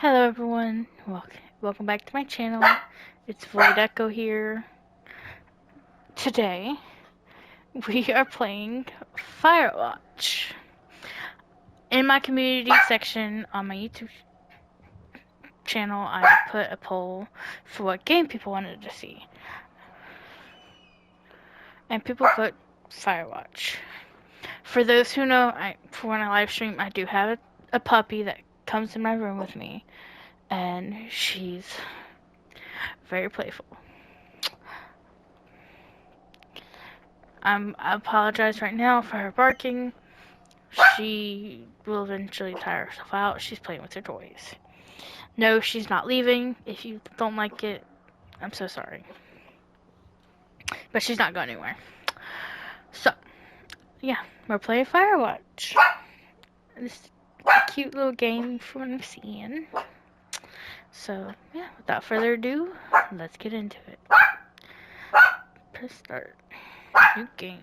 Hello everyone, welcome back to my channel. It's Void Echo here. Today, we are playing Firewatch. In my community section on my YouTube channel, I put a poll for what game people wanted to see. And people put Firewatch. For those who know, for when I live stream, I do have a puppy that comes in my room with me. And she's very playful. I apologize right now for her barking. She will eventually tire herself out. She's playing with her toys. No, she's not leaving. If you don't like it, I'm so sorry. But she's not going anywhere. So, yeah, we're playing Firewatch. This is a cute little game from what I'm seeing. So, yeah, without further ado, let's get into it. Press start. New game.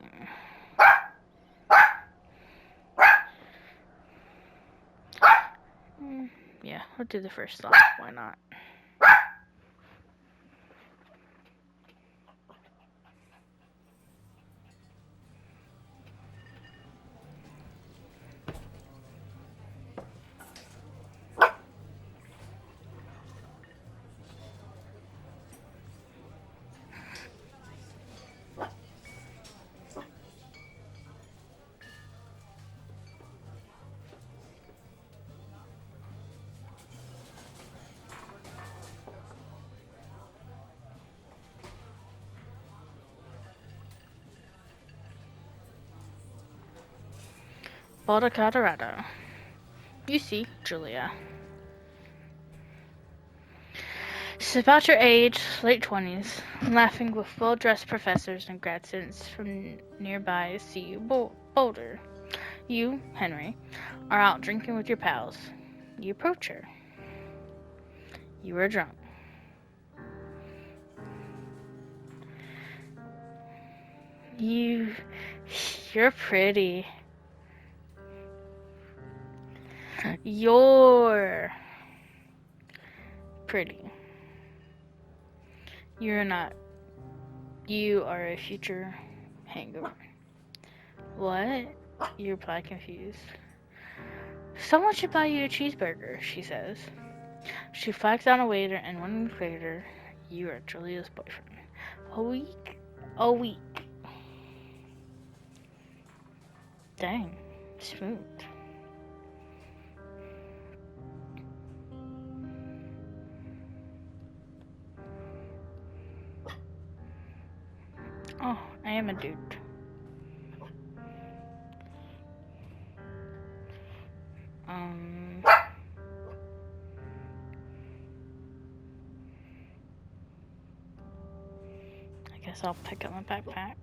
Yeah, we'll do the first song. Why not? Boulder, Colorado. You see, Julia. She's about your age, late 20s, laughing with well-dressed professors and grad students from nearby CU Boulder. You, Henry, are out drinking with your pals. You approach her. You are drunk. You're pretty. You're pretty. You're not. You are a future hangover. What? You reply confused. Someone should buy you a cheeseburger, she says. She flags down a waiter, and 1 week later, you are Julia's boyfriend. A week? A week. Dang. Smooth. Oh, I am a dude. I guess I'll pick up my backpack.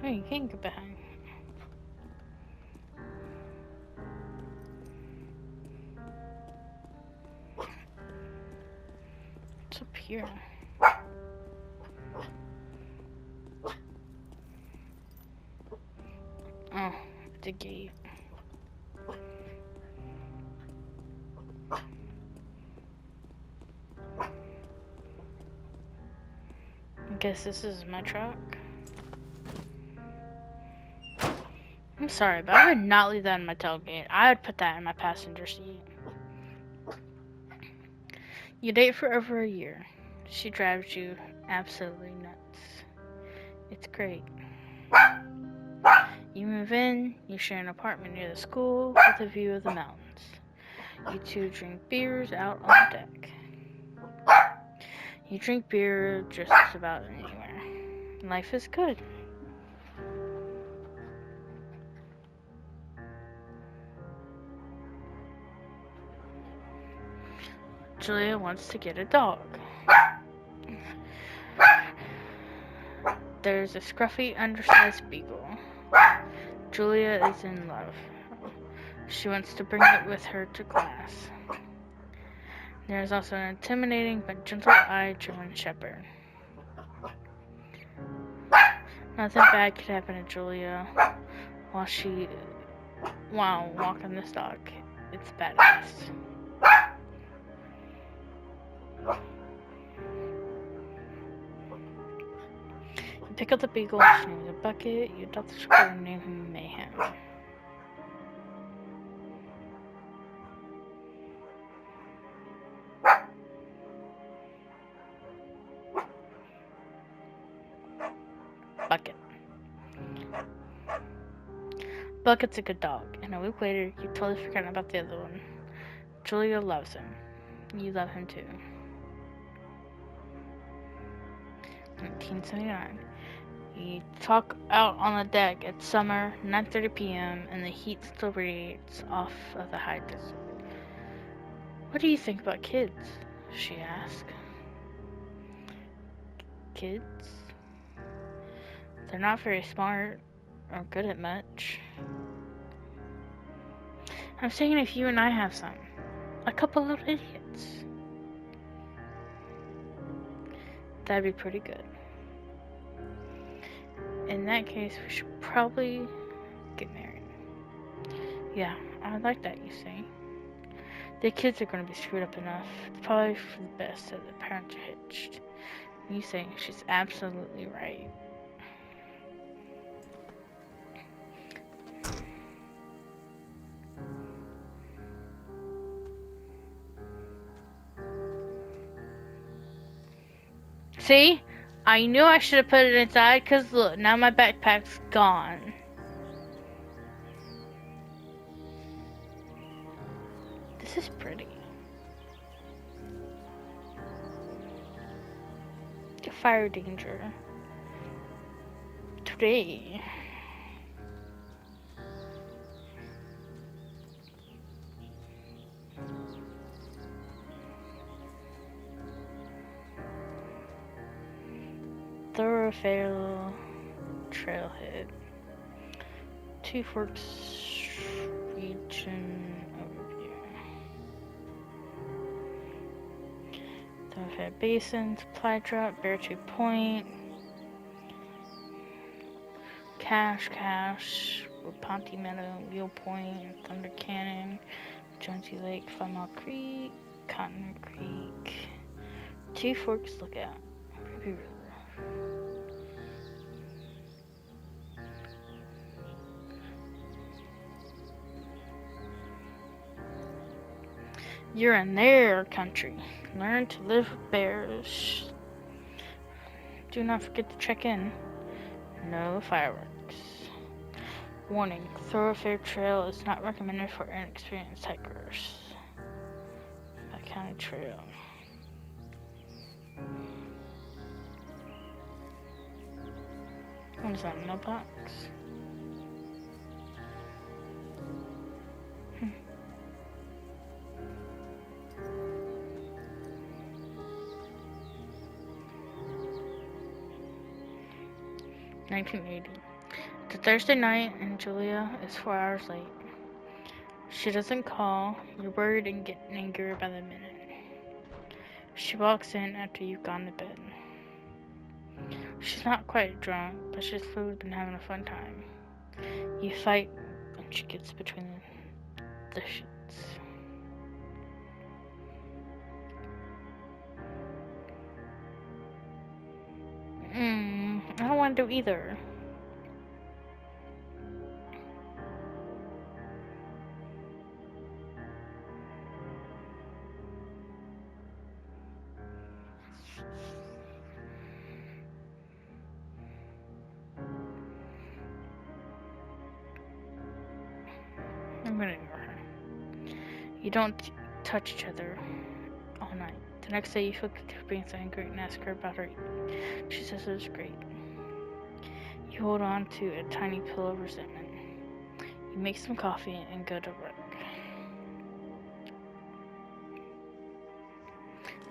Oh, you can't get behind. What's up here? Oh, it's a gate. I guess this is my truck. I'm sorry, but I would not leave that in my tailgate. I would put that in my passenger seat. You date for over a year. She drives you absolutely nuts. It's great. You move in, you share an apartment near the school with a view of the mountains. You two drink beers out on the deck. You drink beer just about anywhere. Life is good. Julia wants to get a dog. There's a scruffy, undersized beagle. Julia is in love. She wants to bring it with her to class. There's also an intimidating but gentle-eyed German Shepherd. Nothing bad could happen to Julia while walking this dog. It's badass. You pick up the beagle, she names a bucket, you adopt the shepherd and name him Mayhem. Bucket. Bucket's a good dog, and a week later, you've totally forgotten about the other one. Julia loves him. You love him too. 1979. You talk out on the deck. It's summer, 9:30 p.m., and the heat still radiates off of the high desert. What do you think about kids? She asked. Kids? They're not very smart or good at much. I'm saying if you and I have some. A couple of idiots. That'd be pretty good. In that case, we should probably get married. Yeah, I like that, you see. The kids are going to be screwed up enough. It's probably for the best that the parents are hitched. You say she's absolutely right. See? I knew I should have put it inside, because look, now my backpack's gone. This is pretty. Fire danger. Today. Thoroughfare trailhead. Two Forks region overview. Thoroughfare basin, supply drop, Beartooth Point, Cache, Ponte Meadow, Wheel Point, Thunder Cannon, Jonesy Lake, 5 Mile Creek, Cotton Creek, Two Forks Lookout, Ruby River. You're in their country. Learn to live with bears. Do not forget to check in. No fireworks. Warning, thoroughfare trail is not recommended for inexperienced hikers. Back County Trail. What is that, mailbox? $19.80. It's a Thursday night and Julia is 4 hours late. She doesn't call. You're worried and getting angrier by the minute. She walks in after you've gone to bed. She's not quite drunk, but she's clearly been having a fun time. You fight and she gets between the sheets. I don't want to do either. I'm gonna ignore her. You don't touch each other all night. The next day you feel being angry and ask her about her evening. She says it was great. You hold on to a tiny pillow of resentment. You make some coffee and go to work.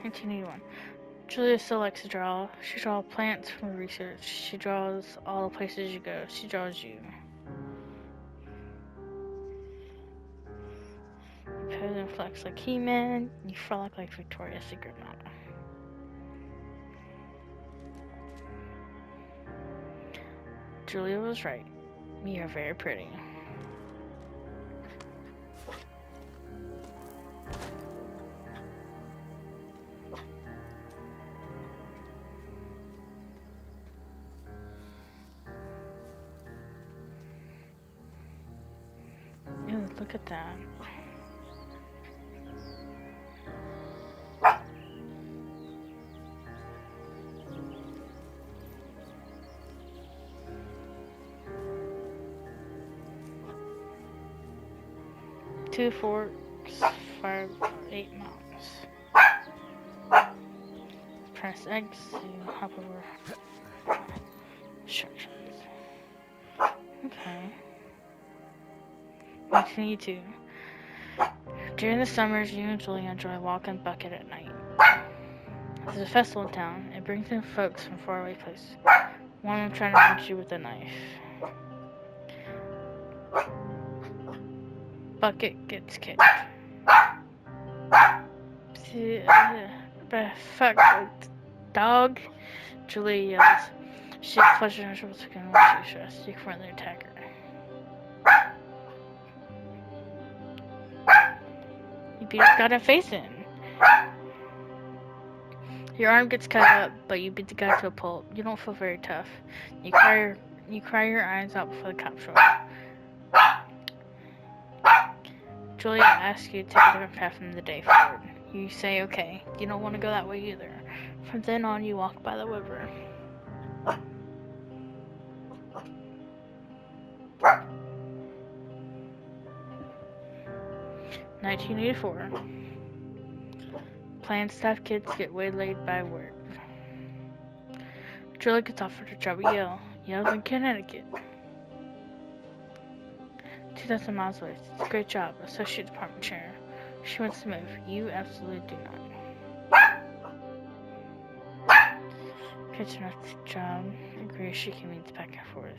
1981. Julia still likes to draw. She draws plants from research. She draws all the places you go. She draws you. You pose and flex like He-Man. You frolic like Victoria's Secret model. Julia was right. You are very pretty. Ew, look at that. Two forks, 8 miles. Press X to hop over instructions. Okay. 1982. During the summers, you and Julia enjoy walking bucket at night. There's a festival in town. It brings in folks from faraway places. One of them trying to punch you with a knife. Bucket gets kicked. Fuck, dog. Julia yells. She clutches her shoulder to when she's stressed. You can further attack her. You beat this guy in face in. Your arm gets cut up, but you beat the guy to a pulp. You don't feel very tough. You cry your eyes out before the cops show up. Julia asks you to take a different path from the day forward. You say okay. You don't want to go that way either. From then on, you walk by the river. (1984). Planned staff kids get waylaid by work. Julia gets offered a job at Yale. Yale's in Connecticut. 2,000 miles away. It's a great job. Associate department chair. She wants to move. You absolutely do not. Gets her next job. Agrees she commutes back and forth.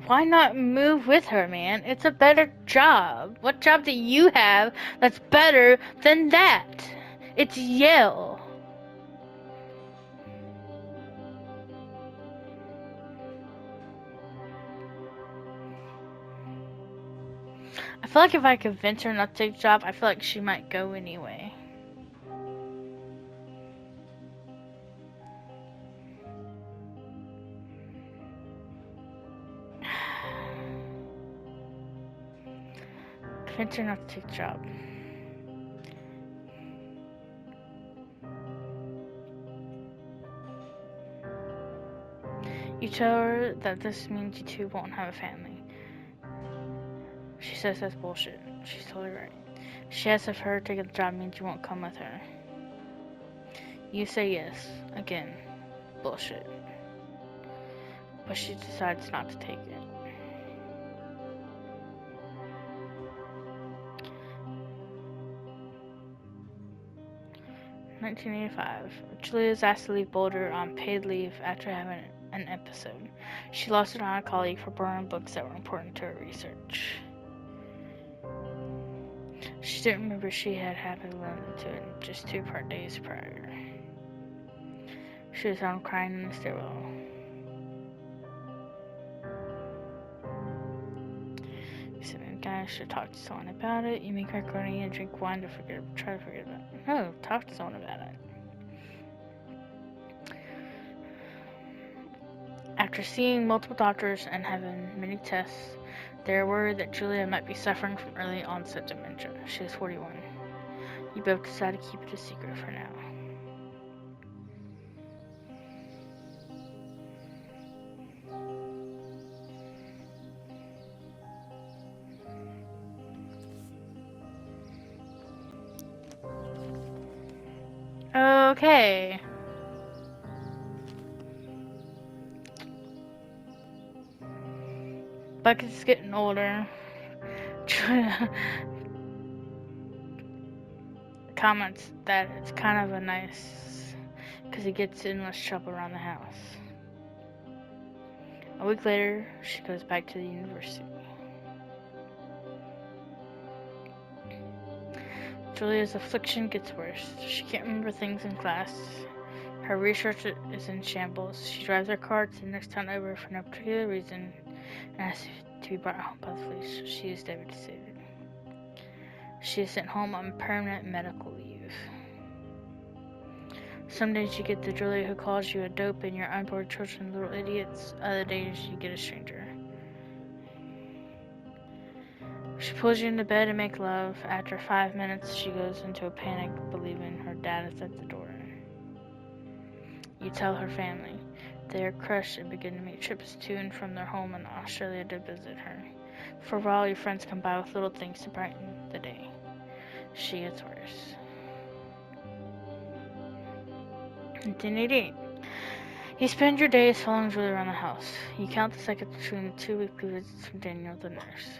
Why not move with her, man? It's a better job. What job do you have that's better than that? It's Yale. I feel like if I convince her not to take the job, I feel like she might go anyway. Convince her not to take the job. You tell her that this means you two won't have a family. She says that's bullshit. She's totally right. She asks if her taking the job means you won't come with her. You say yes. Again, bullshit. But she decides not to take it. (1985). Julia is asked to leave Boulder on paid leave after having an episode. She lost it on a colleague for burning books that were important to her research. She didn't remember she had happened to run into it just 2 days prior. She was found crying in the stairwell. You said maybe guys should talk to someone about it. You make macaroni and drink wine to try to forget about it. No, talk to someone about it. After seeing multiple doctors and having many tests, they are worried that Julia might be suffering from early onset dementia. She is 41. You both decide to keep it a secret for now. okay. Bucket's getting older. Comments that it's kind of a nice, because he gets in less trouble around the house. A week later, she goes back to the university. Julia's affliction gets worse. She can't remember things in class. Her research is in shambles. She drives her car to the next town over for no particular reason and has to be brought home by the police. She is devastated. She is sent home on permanent medical leave. Some days you get the Julia who calls you a dope and your unborn children little idiots. Other days you get a stranger. She pulls you into bed and make love. After 5 minutes, she goes into a panic, believing her dad is at the door. You tell her family. They are crushed and begin to make trips to and from their home in Australia to visit her. For a while, your friends come by with little things to brighten the day. She gets worse. 1988. You spend your days following Julia around the house. You count the seconds between the 2 weekly visits from Daniel, the nurse.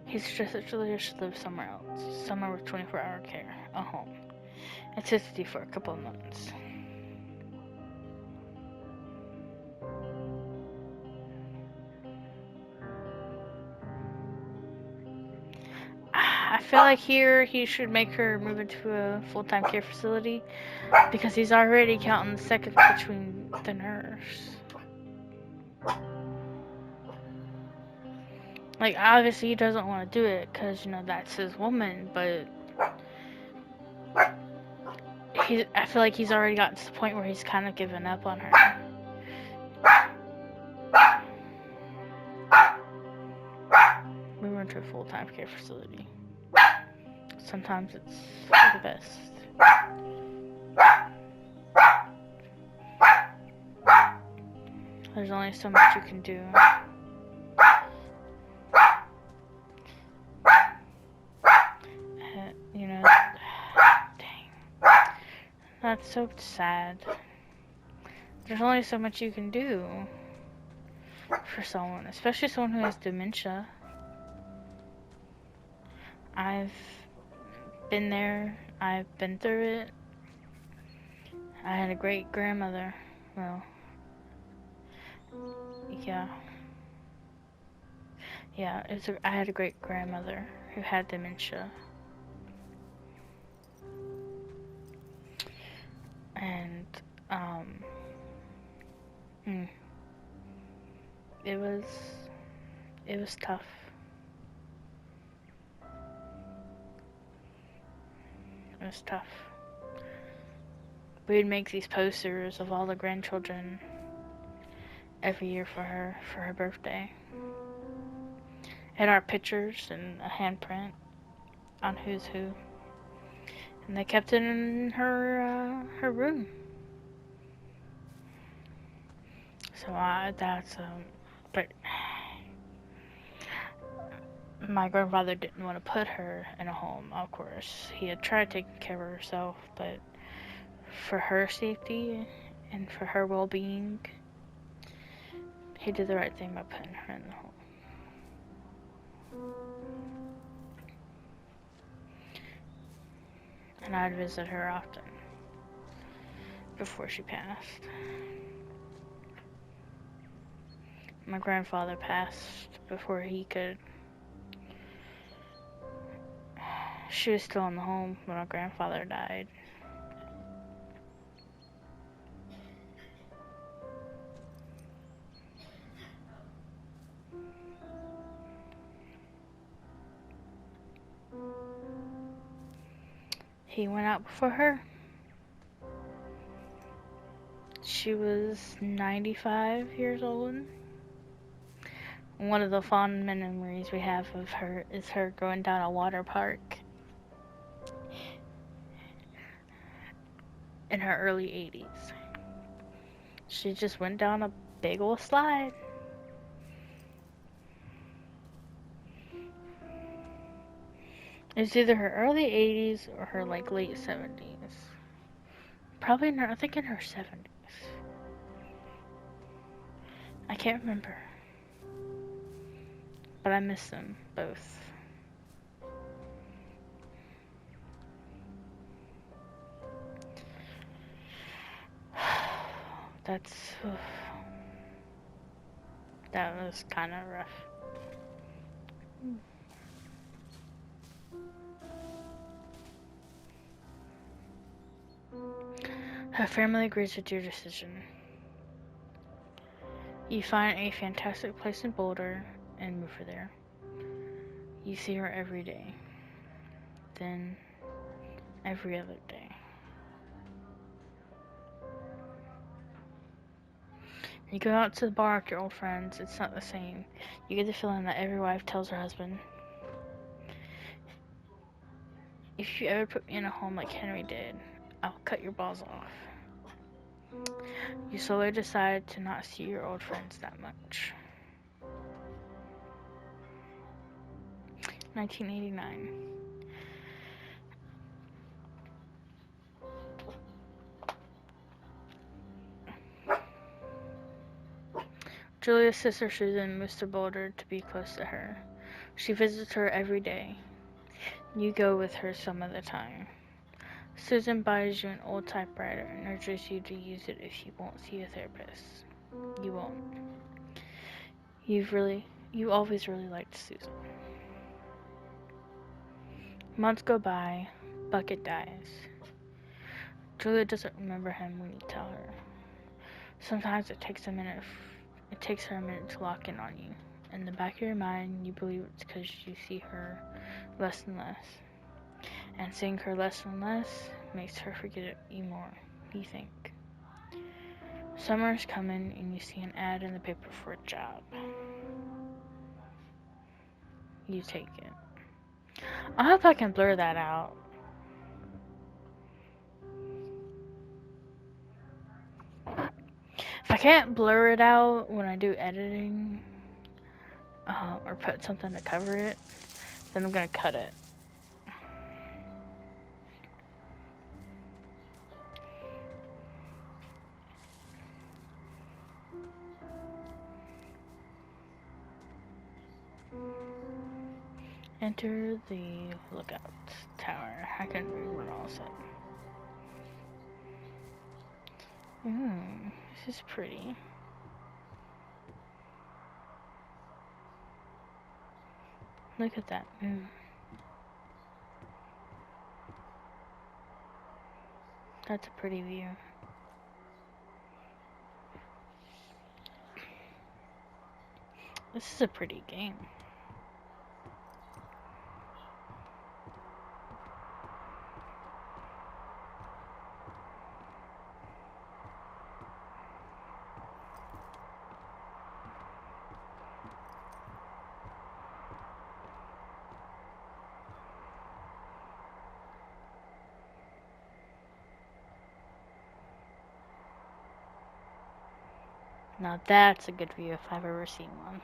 He suggests that Julia should live somewhere else, somewhere with 24-hour care, a home. It sits with you for a couple of months. I feel like here he should make her move into a full-time care facility because he's already counting the seconds between the nurse. Like, obviously he doesn't want to do it because, that's his woman, but I feel like he's already gotten to the point where he's kind of given up on her. Move her into a full-time care facility. Sometimes it's for the best. There's only so much you can do. Dang. That's so sad. There's only so much you can do for someone, especially someone who has dementia. I've been there. I've been through it. I had a great grandmother. Well, yeah. Yeah, I had a great grandmother who had dementia. And, it was tough. It was tough. We'd make these posters of all the grandchildren every year for her birthday. And our pictures and a handprint on who's who. And they kept it in her room. So but my grandfather didn't want to put her in a home, of course. He had tried taking care of herself, but for her safety and for her well-being, he did the right thing by putting her in the home. And I'd visit her often before she passed. My grandfather passed before he could. She was still in the home when my grandfather died. He went out before her. She was 95 years old. One of the fond memories we have of her is her going down a water park in her early 80s. She just went down a big old slide. It was either her early 80s or her late 70s. Probably in her, I think in her 70s. I can't remember. But I miss them both. That's... oof. That was kind of rough. Her family agrees with your decision. You find a fantastic place in Boulder and move her there. You see her every day. Then every other day. You go out to the bar with your old friends. It's not the same. You get the feeling that every wife tells her husband, if you ever put me in a home like Henry did, I'll cut your balls off. You slowly decide to not see your old friends that much. 1989. Julia's sister Susan moves to Boulder to be close to her. She visits her every day. You go with her some of the time. Susan buys you an old typewriter and urges you to use it if you won't see a therapist. You won't. You always really liked Susan. Months go by. Bucket dies. Julia doesn't remember him when you tell her. Sometimes it takes her a minute to lock in on you. In the back of your mind, you believe it's because you see her less and less. And seeing her less and less makes her forget you more, you think. Summer's coming and you see an ad in the paper for a job. You take it. I hope I can blur that out. If I can't blur it out when I do editing, or put something to cover it, then I'm gonna cut it. Enter the lookout tower. I can read what all said. This is pretty. Look at that moon. That's a pretty view. This is a pretty game. Now that's a good view if I've ever seen one.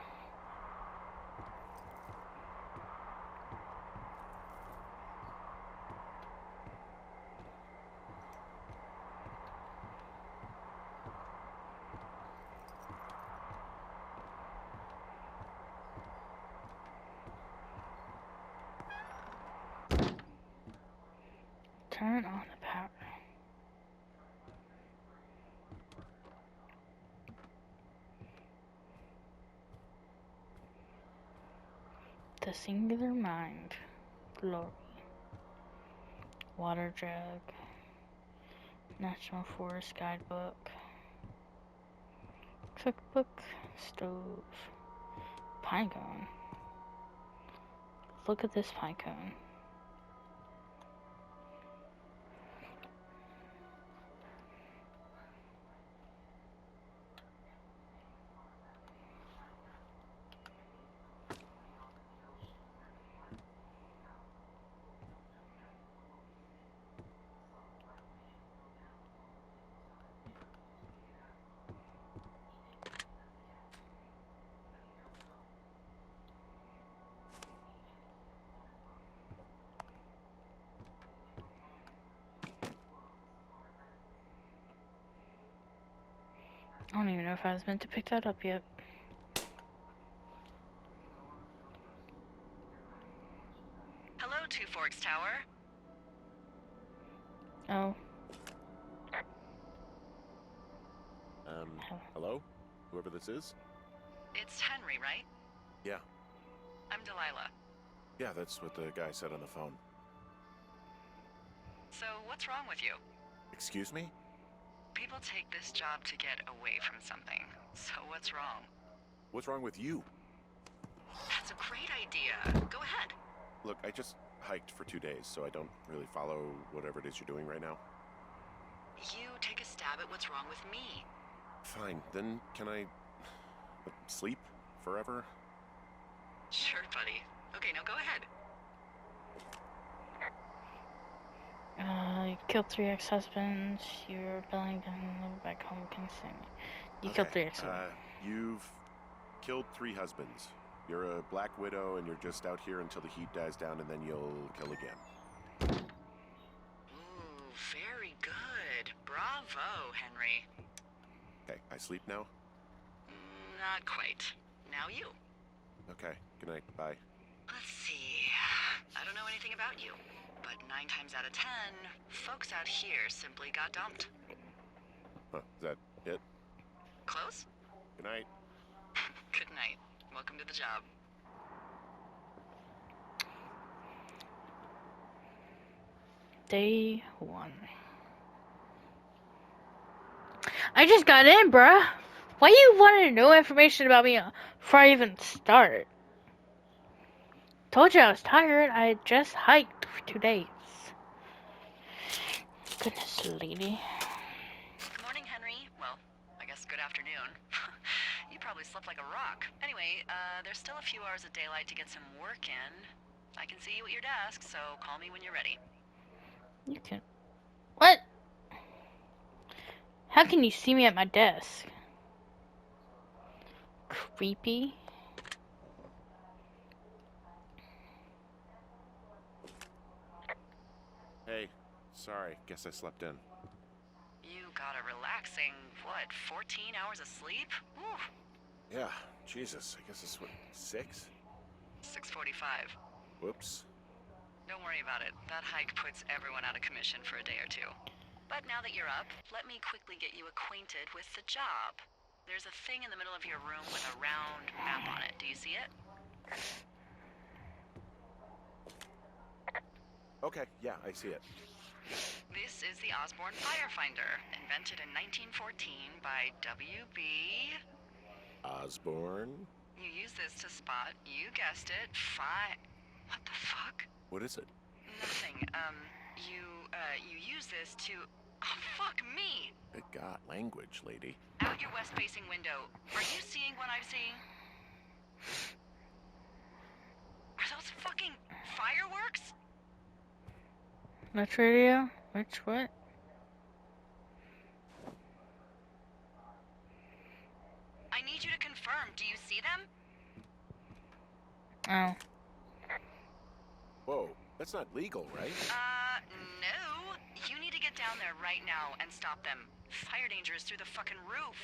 Turn on the power. The Singular Mind. Glory. Water jug. National Forest Guidebook. Cookbook. Stove. Pine cone. Look at this pine cone. don't even know if I was meant to pick that up yet. Hello, Two Forks Tower. Oh. Hello? Whoever this is? It's Henry, right? Yeah. I'm Delilah. Yeah, that's what the guy said on the phone. So, what's wrong with you? Excuse me? People take this job to get away from something. So, what's wrong? What's wrong with you? That's a great idea. Go ahead. Look, I just hiked for 2 days, so I don't really follow whatever it is you're doing right now. You take a stab at what's wrong with me. Fine, then can I sleep forever? Sure, buddy. Okay, now go ahead. You killed 3 ex-husbands. You're rebelling and live back home constantly. You killed 3 ex-husbands. You've killed 3 husbands. You're a black widow and you're just out here until the heat dies down and then you'll kill again. Ooh, very good. Bravo, Henry. Okay, I sleep now? Not quite. Now you. Okay, good night, bye. Let's see. I don't know anything about you, but 9 times out of 10, folks out here simply got dumped. Huh, is that it? Close? Good night. Good night. Welcome to the job. Day 1. I just got in, bruh. Why you wanted to know information about me before I even start? Told you I was tired. I just hiked for 2 days. Goodness, lady. Good morning, Henry. Well, I guess good afternoon. You probably slept like a rock. Anyway, there's still a few hours of daylight to get some work in. I can see you at your desk, so call me when you're ready. You can... What? How can you see me at my desk? Creepy. Hey, sorry, guess I slept in. You got a relaxing, what, 14 hours of sleep? Whew. Yeah, Jesus, I guess it's what, 6? 6:45. Whoops. Don't worry about it. That hike puts everyone out of commission for a day or 2. But now that you're up, let me quickly get you acquainted with the job. There's a thing in the middle of your room with a round map on it. Do you see it? Okay, yeah, I see it. This is the Osborne Firefinder, invented in 1914 by W.B. Osborne? You use this to spot, you guessed it, What the fuck? What is it? Nothing. You use this to... Oh, fuck me! Good God, language, lady. Out your west-facing window. Are you seeing what I'm seeing? Are those fucking fireworks? Which radio? Which what? I need you to confirm. Do you see them? Oh. Whoa, that's not legal, right? No. You need to get down there right now and stop them. Fire danger is through the fucking roof.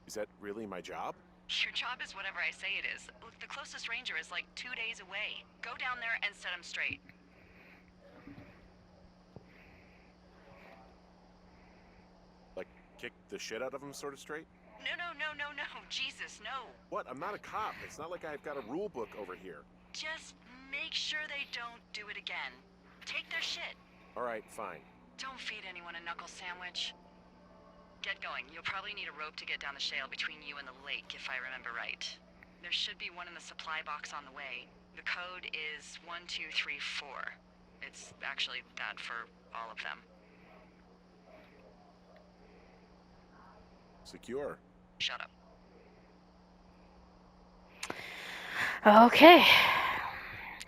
Is that really my job? Your job is whatever I say it is. Look, the closest ranger is like 2 days away. Go down there and set him straight. Like, kick the shit out of him sort of straight? No. Jesus, no. What? I'm not a cop. It's not like I've got a rule book over here. Just make sure they don't do it again. Take their shit. All right, fine. Don't feed anyone a knuckle sandwich. Get going. You'll probably need a rope to get down the shale between you and the lake, if I remember right. There should be one in the supply box on the way. The code is 1234. It's actually that for all of them. Secure. Shut up. Okay.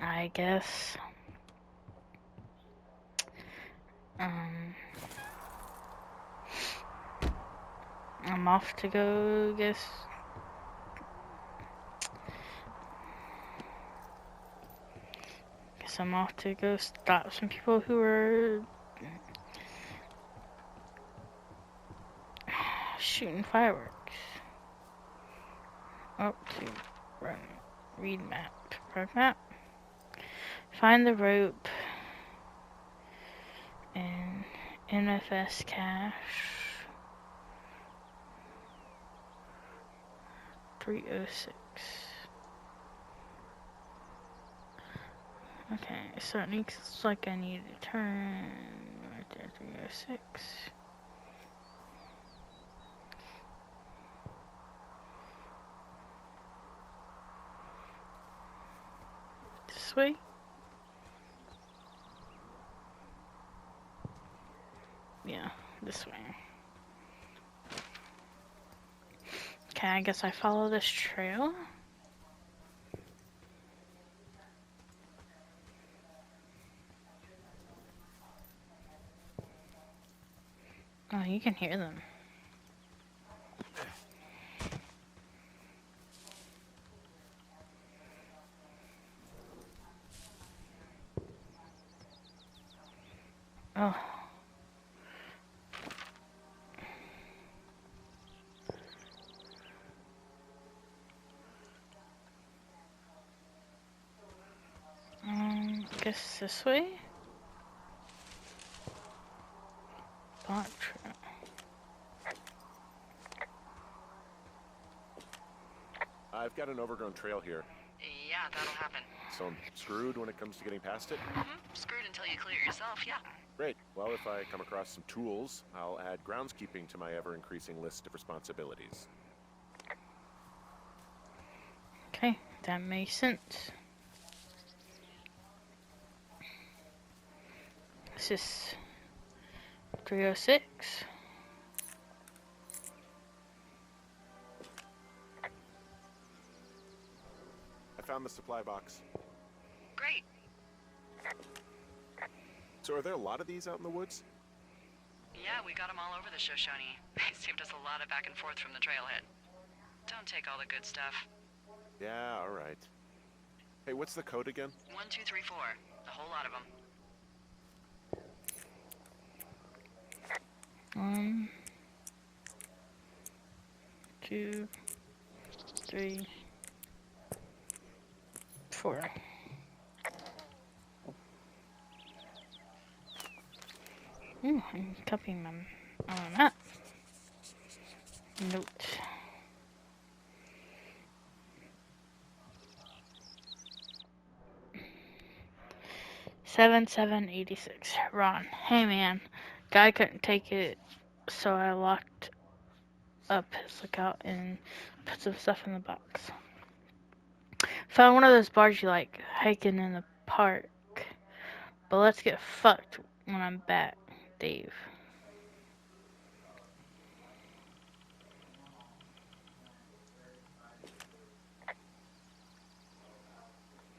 I guess. I'm off to go, guess. Guess I'm off to go stop some people who are shooting fireworks. Oh, to run. Read map. Road map. Find the rope. And NFS cache. 306. Okay, so it looks like I need to turn right there, 306. This way? Yeah, this way. Okay, I guess I follow this trail. Oh, you can hear them. Oh. Guess this way? Bot trail. I've got an overgrown trail here. Yeah, that'll happen. So I'm screwed when it comes to getting past it? Screwed until you clear it yourself, yeah. Great. Well, if I come across some tools, I'll add groundskeeping to my ever-increasing list of responsibilities. Okay, that makes sense. This is 306. I found the supply box. Great. So are there a lot of these out in the woods? Yeah, we got them all over the Shoshone. They saved us a lot of back and forth from the trailhead. Don't take all the good stuff. Yeah, all right. Hey, what's the code again? 1, 2, 3, 4. A whole lot of them. 1, 2, 3, 4. Ooh, I'm copying my map. Note. Seven 86. Ron. Hey man, guy couldn't take it, so I locked up his lookout and put some stuff in the box. Found one of those bars you like hiking in the park. But let's get fucked when I'm back, Dave.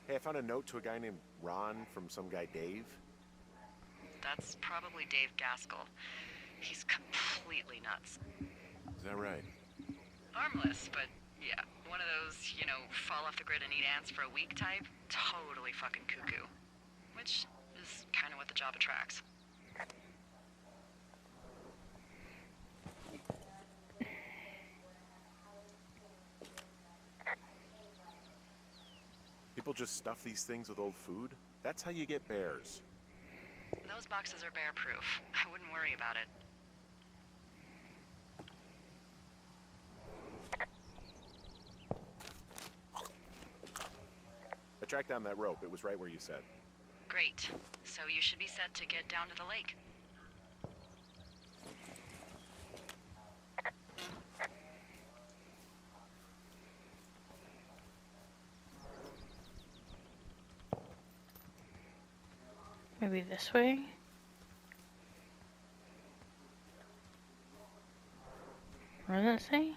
Hey, I found a note to a guy named Ron from some guy Dave. That's probably Dave Gaskell. He's completely nuts. Is that right? Harmless, but yeah, one of those, fall off the grid and eat ants for a week type. Totally fucking cuckoo. Which is kind of what the job attracts. People just stuff these things with old food? That's how you get bears. Those boxes are bear-proof. I wouldn't worry about it. I tracked down that rope. It was right where you said. Great. So you should be set to get down to the lake. Maybe this way? What does it say?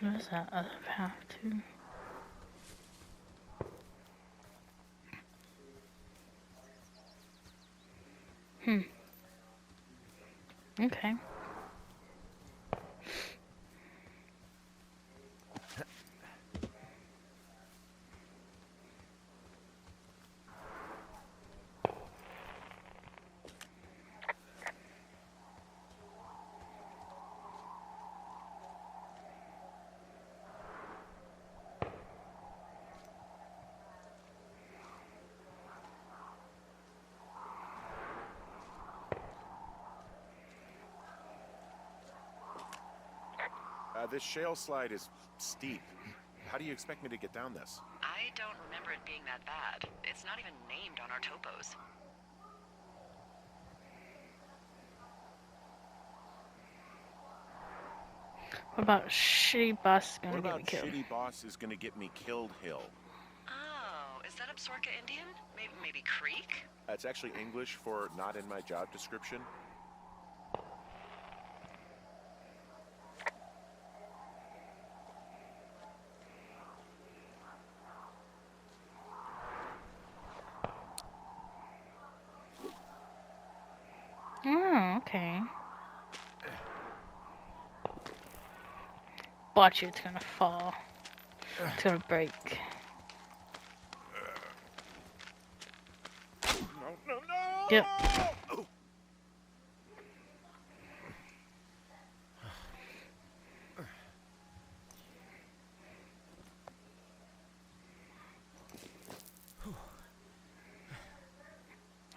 Where's that other path to? Okay. This shale slide is steep. How do you expect me to get down this? I don't remember it being that bad. It's not even named on our topos. What about shitty boss gonna What get about me killed? shitty boss is gonna get me killed hill? Oh, is that Absorka Indian? Maybe Creek? That's actually English for not in my job description. Oh, okay. Watch it, it's gonna fall. It's gonna break. No! Yep. Oh.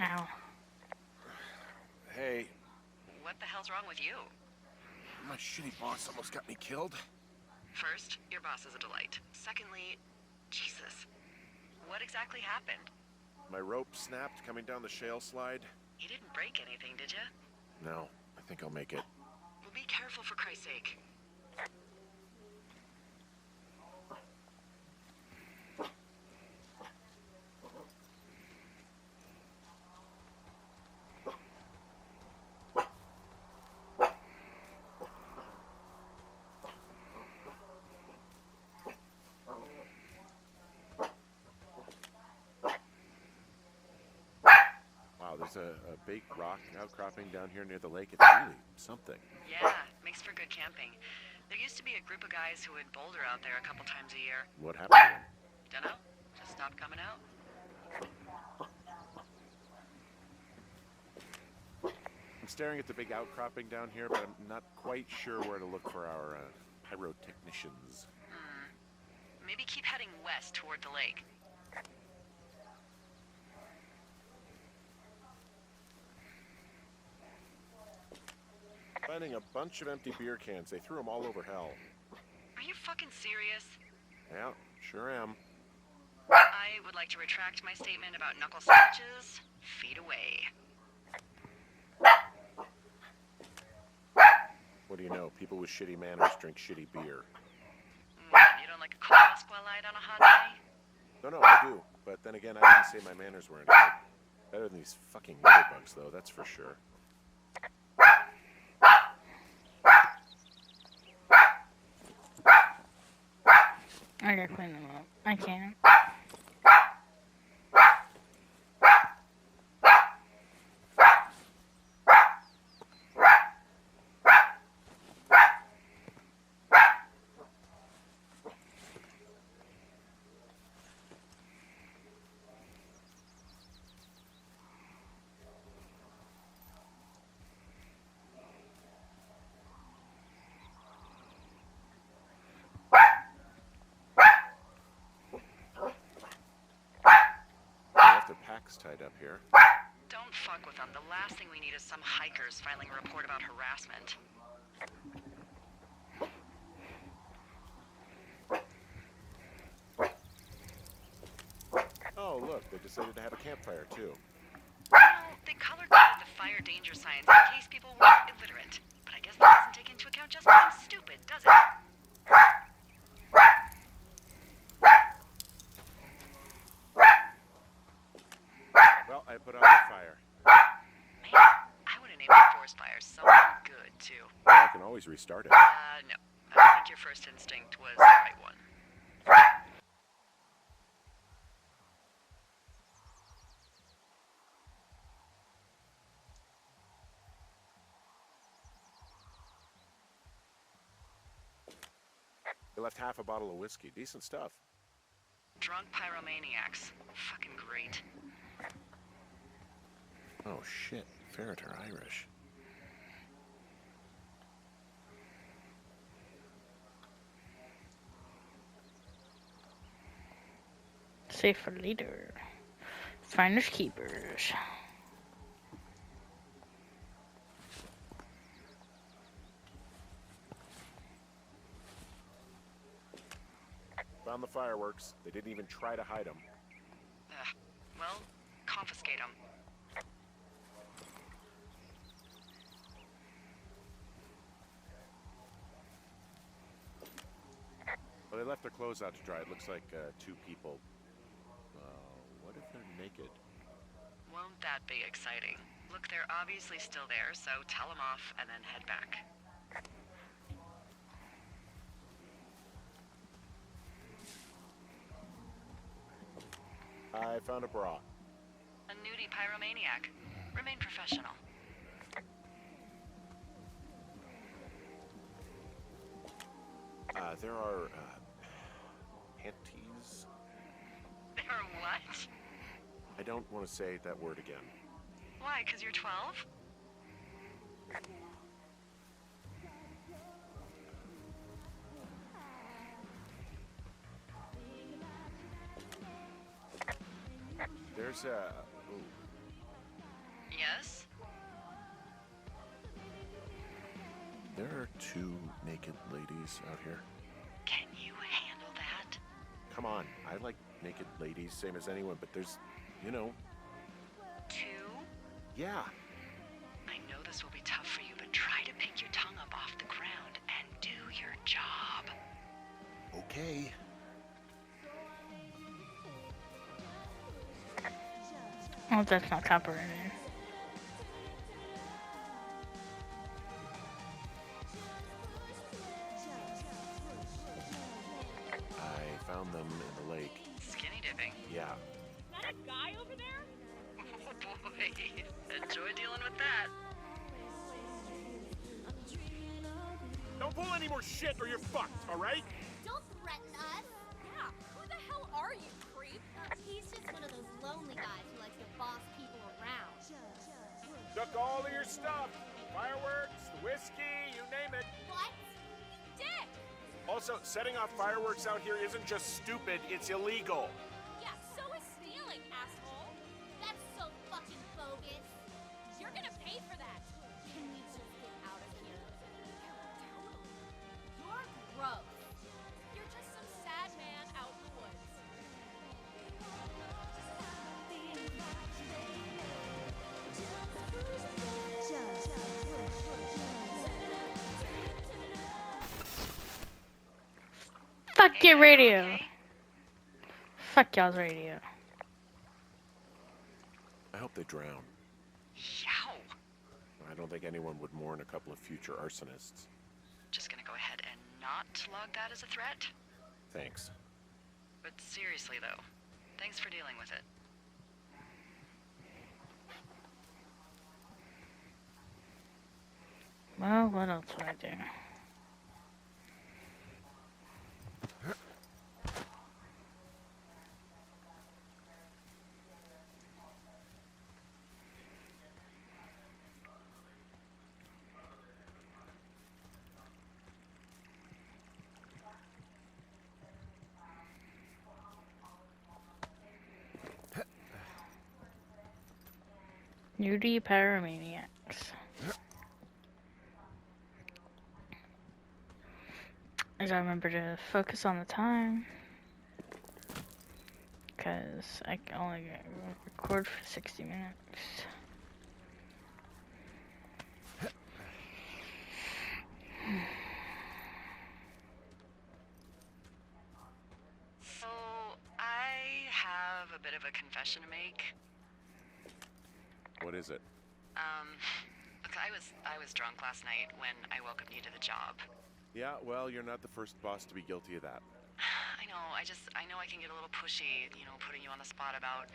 Ow. Hey, What the hell's wrong with you? my shitty boss almost got me killed. First, your boss is a delight. Secondly, Jesus. What exactly happened? My rope snapped coming down the shale slide. You didn't break anything, did you? No, I think I'll make it. Well, be careful for Christ's sake. Wow, there's a big rock outcropping down here near the lake. It's really something. Yeah, makes for good camping. There used to be a group of guys who would boulder out there a couple times a year. What happened to him? Dunno, just stopped coming out. I'm staring at the big outcropping down here, but I'm not quite sure where to look for our pyrotechnicians. Maybe keep heading west toward the lake. Finding a bunch of empty beer cans. They threw them all over hell. Are you fucking serious? Yeah, sure am. I would like to retract my statement about knuckle sandwiches. Feet away. What do you know? People with shitty manners drink shitty beer. You don't like a cool Pasqualite on a hot day? No, I do. But then again, I didn't say my manners were any good. Better than these fucking bugs, though, that's for sure. I gotta clean them up. I can't. Packs tied up here. Don't fuck with them. The last thing we need is some hikers filing a report about harassment. Oh, look, they decided to have a campfire, too. Well, they color-coded the fire danger signs in case people were illiterate. But I guess that doesn't take into account just being stupid, does it? Well, I put out the fire. Man, I would enable forest fires so good, too. I can always restart it. No. I think your first instinct was the right one. They left half a bottle of whiskey. Decent stuff. Drunk pyromaniacs. Fucking great. Oh shit, Ferret are Irish. Safer leader. Finders keepers. Found the fireworks. They didn't even try to hide them. Well, confiscate them. Well, they left their clothes out to dry. It looks like 2 people. What if they're naked? Won't that be exciting? Look, they're obviously still there, so tell them off and then head back. I found a bra. A nudie pyromaniac. Remain professional. There are panties. There what? I don't want to say that word again. Why, 'cause you're 12? There's a... Yes? There are 2 naked ladies out here. Can you handle that? Come on, I like naked ladies, same as anyone, but there's, you know... 2? Yeah. I know this will be tough for you, but try to pick your tongue up off the ground and do your job. Okay. Oh, that's not copyrighted. I found them in the lake. Skinny dipping. Yeah. Is that a guy over there? Oh boy. Enjoy dealing with that. Don't pull any more shit or you're fucked, alright? Don't threaten us. Yeah, who the hell are you, creep? He's just one of those lonely guys who likes to boss people around. Took all of your stuff. Fireworks, whiskey, you name it. What? Dick! Also, setting off fireworks out here isn't just stupid, it's illegal. Yeah, so is stealing, asshole. That's so fucking bogus. You're gonna pay for that. Can we just get out of here? You're gross. You're just some sad man out in the woods. Fuck your radio. Fuck y'all's radio. I hope they drown. Yow. I don't think anyone would mourn a couple of future arsonists. Just gonna go ahead and not log that as a threat. Thanks. But seriously though, thanks for dealing with it. Well, what else would I do? Nudie pyromaniacs. I gotta remember to focus on the time. Because I can only record for 60 minutes. So, I have a bit of a confession to make. What is it? Look, I was drunk last night when I welcomed you to the job. Yeah, well, you're not the first boss to be guilty of that. I know, I know I can get a little pushy, putting you on the spot about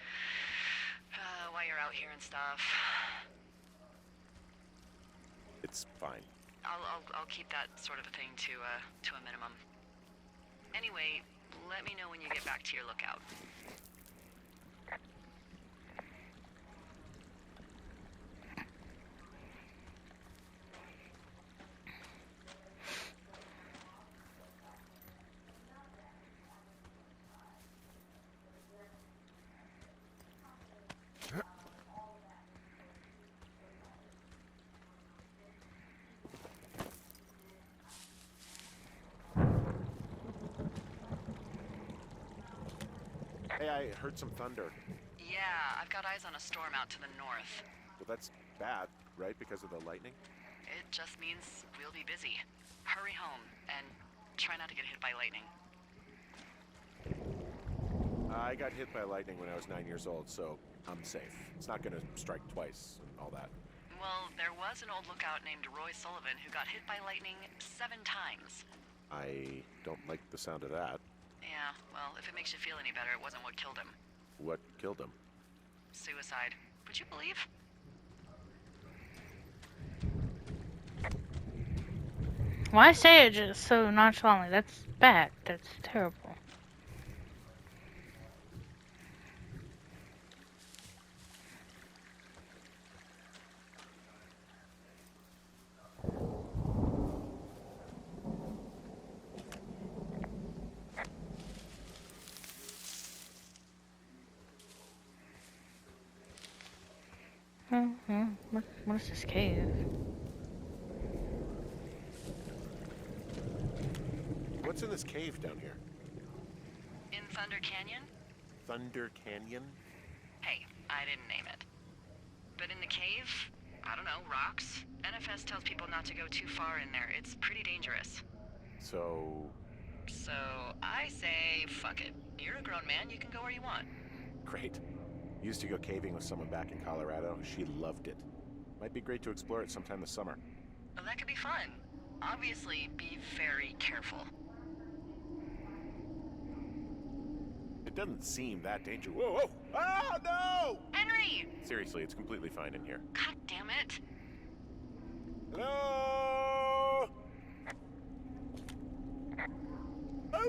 why you're out here and stuff. It's fine. I'll keep that sort of a thing to a minimum. Anyway, let me know when you get back to your lookout. Hey, I heard some thunder. Yeah, I've got eyes on a storm out to the north. Well, that's bad, right? Because of the lightning? It just means we'll be busy. Hurry home, and try not to get hit by lightning. I got hit by lightning when I was 9 years old, so I'm safe. It's not gonna strike twice and all that. Well, there was an old lookout named Roy Sullivan who got hit by lightning 7 times. I don't like the sound of that. Yeah, well, if it makes you feel any better, it wasn't what killed him. What killed him? Suicide. Would you believe? Why say it just so nonchalantly? That's bad. That's terrible. What is this cave? What's in this cave down here? In Thunder Canyon? Thunder Canyon? Hey, I didn't name it. But in the cave, I don't know, rocks? NFS tells people not to go too far in there. It's pretty dangerous. So I say, fuck it. You're a grown man, you can go where you want. great. Used to go caving with someone back in Colorado. She loved it. Might be great to explore it sometime this summer. Well, that could be fun. Obviously, be very careful. It doesn't seem that dangerous. Whoa, whoa! Ah, no! Henry! Seriously, it's completely fine in here. God damn it. Hello? Oh!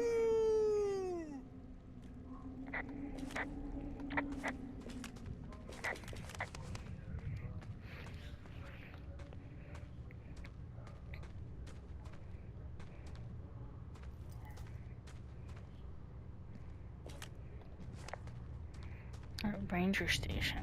Ranger station.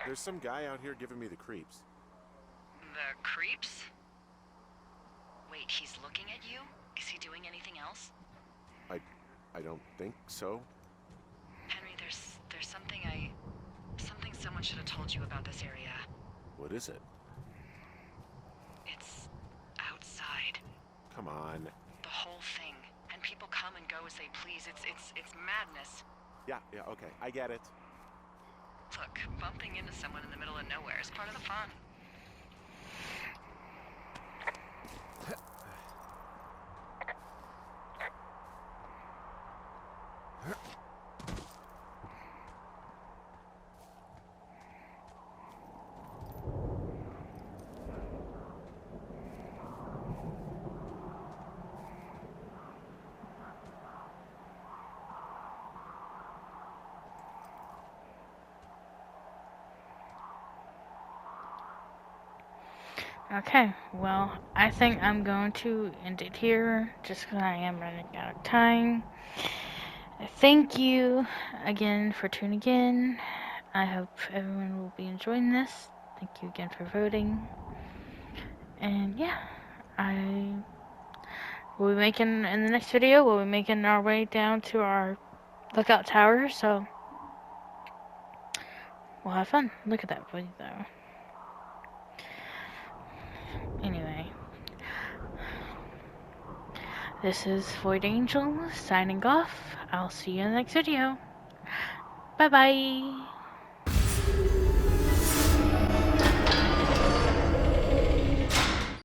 There's some guy out here giving me the creeps. The creeps? Wait, he's looking at you? Is he doing anything else? I don't think so. Henry, there's something someone should have told you about this area. What is it? It's outside. Come on. The whole thing. And people come and go as they please. It's madness. Yeah, okay. I get it. Look, bumping into someone in the middle of nowhere is part of the fun. Okay, well, I think I'm going to end it here just because I am running out of time. Thank you again for tuning in. I hope everyone will be enjoying this. Thank you again for voting. And yeah, we'll be making, in the next video, we'll be making our way down to our lookout tower, so we'll have fun. Look at that void though. Anyway, this is Void Angel signing off. I'll see you in the next video. Bye bye.